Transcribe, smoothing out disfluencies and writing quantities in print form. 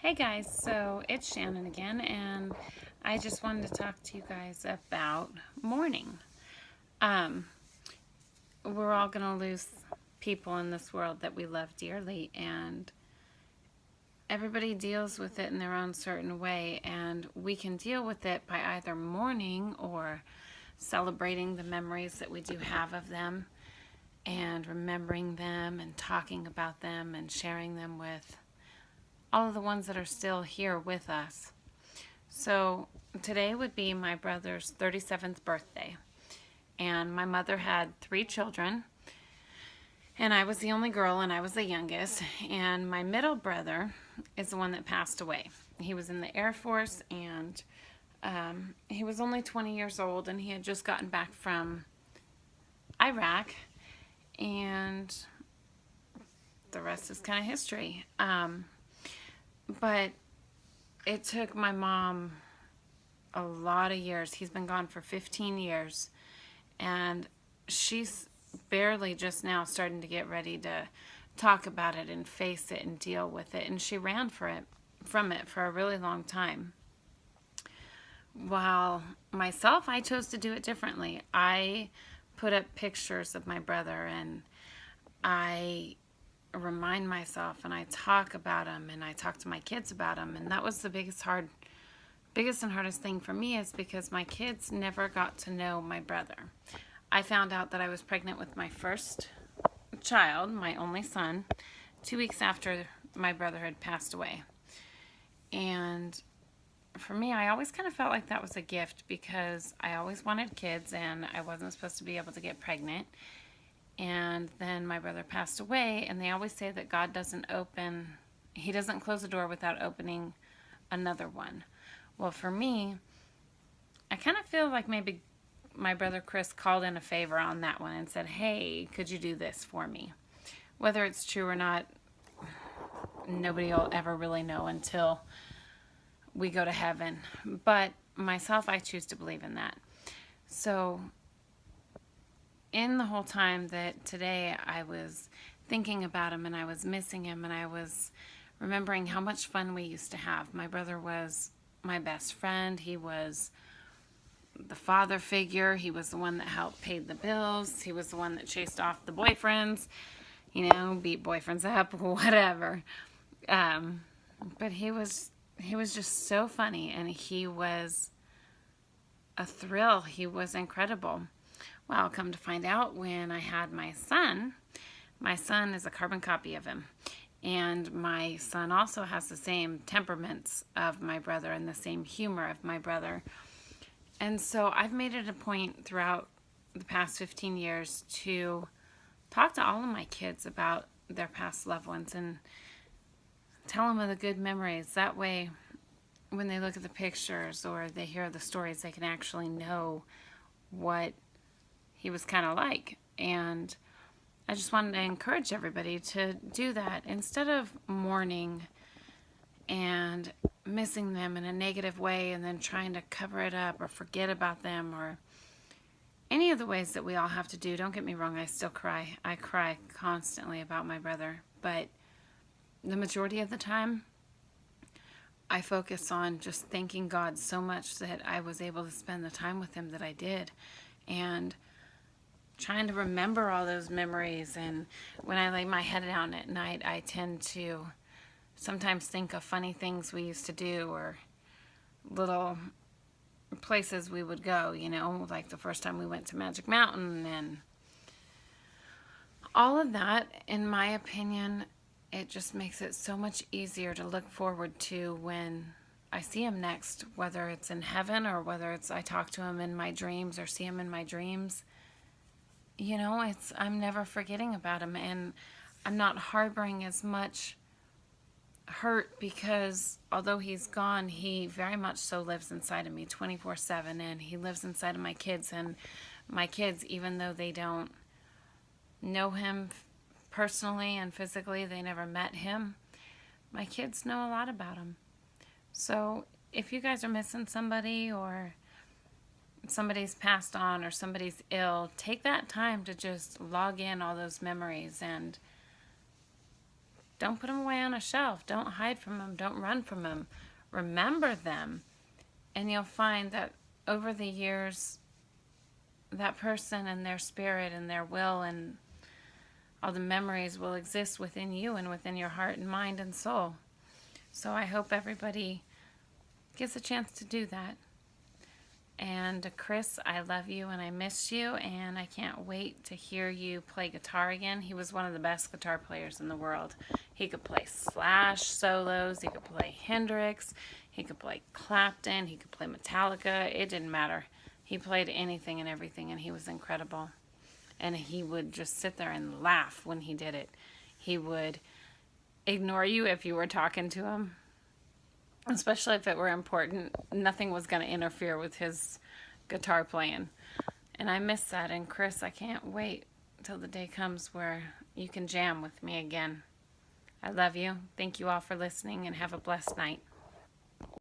Hey guys, so it's Shannon again, and I just wanted to talk to you guys about mourning. Um, we're all going to lose people in this world that we love dearly, and everybody deals with it in their own certain way, and we can deal with it by either mourning or celebrating the memories that we do have of them and remembering them and talking about them and sharing them with all of the ones that are still here with us. So today would be my brother's 37th birthday. And my mother had 3 children. And I was the only girl and I was the youngest. And my middle brother is the one that passed away. He was in the Air Force and he was only 20 years old and he had just gotten back from Iraq. And the rest is kind of history. But it took my mom a lot of years. He's been gone for 15 years. And she's barely just now starting to get ready to talk about it and face it and deal with it. And she ran from it for a really long time. While myself, I chose to do it differently. I put up pictures of my brother and I remind myself and I talk about him and I talk to my kids about him. And that was the biggest and hardest thing for me, is because my kids never got to know my brother. I found out that I was pregnant with my first child, my only son, 2 weeks after my brother had passed away. And for me, I always kind of felt like that was a gift because I always wanted kids and I wasn't supposed to be able to get pregnant. And then my brother passed away, and they always say that God doesn't close the door without opening another one. Well, for me, I kind of feel like maybe my brother Chris called in a favor on that one and said, hey, could you do this for me? Whether it's true or not, nobody will ever really know until we go to heaven. But myself, I choose to believe in that. So in the whole time that today I was thinking about him and I was missing him and I was remembering how much fun we used to have. My brother was my best friend. He was the father figure. He was the one that helped pay the bills. He was the one that chased off the boyfriends, beat boyfriends up, whatever. But he was just so funny, and he was a thrill. He was incredible. Well, come to find out, when I had my son is a carbon copy of him. And my son also has the same temperaments of my brother and the same humor of my brother. And so I've made it a point throughout the past 15 years to talk to all of my kids about their past loved ones and tell them of the good memories. That way, when they look at the pictures or they hear the stories, they can actually know what he was kind of like. And I just wanted to encourage everybody to do that instead of mourning and missing them in a negative way and then trying to cover it up or forget about them or any of the ways that we all have to do. Don't get me wrong, I still cry. I cry constantly about my brother, but the majority of the time I focus on just thanking God so much that I was able to spend the time with him that I did, and trying to remember all those memories. And when I lay my head down at night, I tend to sometimes think of funny things we used to do or little places we would go, like the first time we went to Magic Mountain and all of that. In my opinion, it just makes it so much easier to look forward to when I see him next, whether it's in heaven or whether it's I talk to him in my dreams or see him in my dreams. I'm never forgetting about him, and I'm not harboring as much hurt because although he's gone, he very much so lives inside of me 24/7, and he lives inside of my kids. And my kids, even though they don't know him personally and physically, they never met him, my kids know a lot about him. So if you guys are missing somebody or somebody's passed on or somebody's ill, take that time to just log in all those memories and Don't put them away on a shelf. Don't hide from them. Don't run from them. Remember them. And you'll find that over the years, that person and their spirit and their will and all the memories will exist within you and within your heart and mind and soul. So I hope everybody gets a chance to do that. And Chris, I love you and I miss you, and I can't wait to hear you play guitar again. He was one of the best guitar players in the world. He could play Slash solos, he could play Hendrix, he could play Clapton, he could play Metallica. It didn't matter. He played anything and everything, and he was incredible. And he would just sit there and laugh when he did it. He would ignore you if you were talking to him, especially if it were important. Nothing was going to interfere with his guitar playing. And I miss that. And Chris, I can't wait till the day comes where you can jam with me again. I love you. Thank you all for listening, and have a blessed night.